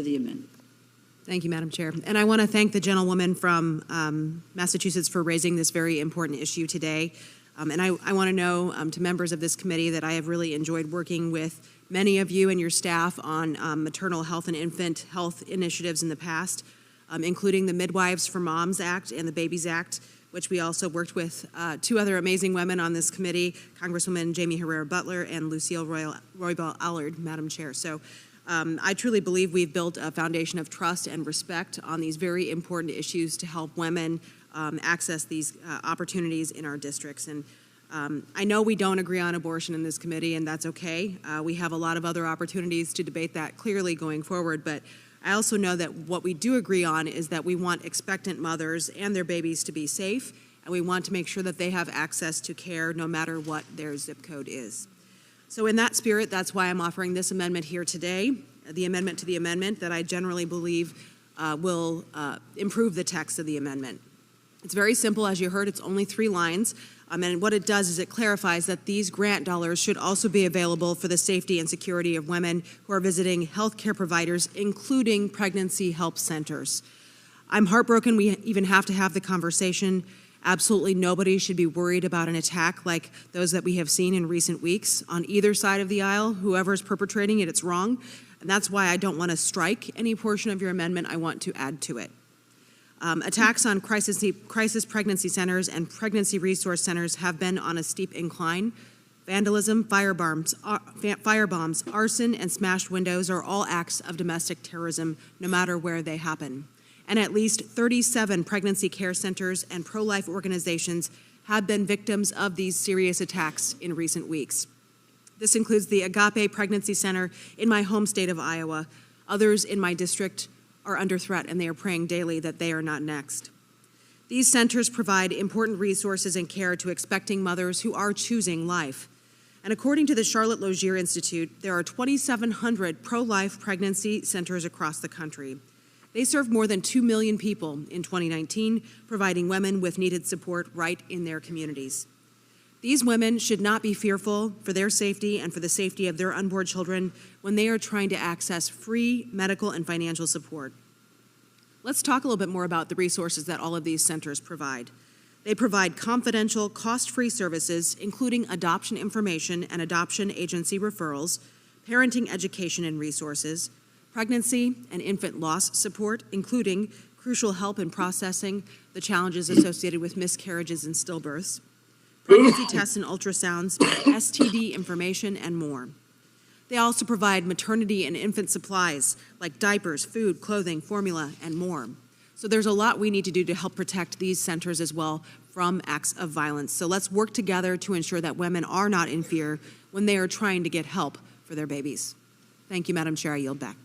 the amendment. Thank you, Madam Chair. And I want to thank the gentlewoman from Massachusetts for raising this very important issue today. And I want to know to members of this committee that I have really enjoyed working with many of you and your staff on maternal health and infant health initiatives in the past, including the Midwives for Moms Act and the Babies Act, which we also worked with two other amazing women on this committee, Congresswoman Jamie Herrera Butler and Lucille Roybal Allard, Madam Chair. So I truly believe we've built a foundation of trust and respect on these very important issues to help women access these opportunities in our districts. And I know we don't agree on abortion in this committee, and that's okay. We have a lot of other opportunities to debate that clearly going forward, but I also know that what we do agree on is that we want expectant mothers and their babies to be safe, and we want to make sure that they have access to care no matter what their zip code is. So in that spirit, that's why I'm offering this amendment here today, the amendment to the amendment that I generally believe will improve the text of the amendment. It's very simple. As you heard, it's only 3 lines. And what it does is it clarifies that these grant dollars should also be available for the safety and security of women who are visiting healthcare providers, including pregnancy help centers. I'm heartbroken we even have to have the conversation. Absolutely nobody should be worried about an attack like those that we have seen in recent weeks on either side of the aisle. Whoever's perpetrating it, it's wrong. And that's why I don't want to strike any portion of your amendment. I want to add to it. Attacks on crisis pregnancy centers and pregnancy resource centers have been on a steep incline. Vandalism, firebombs, arson, and smashed windows are all acts of domestic terrorism, no matter where they happen. And at least 37 pregnancy care centers and pro-life organizations have been victims of these serious attacks in recent weeks. This includes the Agape Pregnancy Center in my home state of Iowa. Others in my district are under threat, and they are praying daily that they are not next. These centers provide important resources and care to expecting mothers who are choosing life. And according to the Charlotte Logier Institute, there are 2,700 pro-life pregnancy centers across the country. They served more than 2 million people in 2019, providing women with needed support right in their communities. These women should not be fearful for their safety and for the safety of their unborn children when they are trying to access free medical and financial support. Let's talk a little bit more about the resources that all of these centers provide. They provide confidential, cost-free services, including adoption information and adoption agency referrals, parenting education and resources, pregnancy and infant loss support, including crucial help in processing the challenges associated with miscarriages and stillbirths, pregnancy tests and ultrasounds, STD information, and more. They also provide maternity and infant supplies like diapers, food, clothing, formula, and more. So there's a lot we need to do to help protect these centers as well from acts of violence. So let's work together to ensure that women are not in fear when they are trying to get help for their babies. Thank you, Madam Chair. I yield back.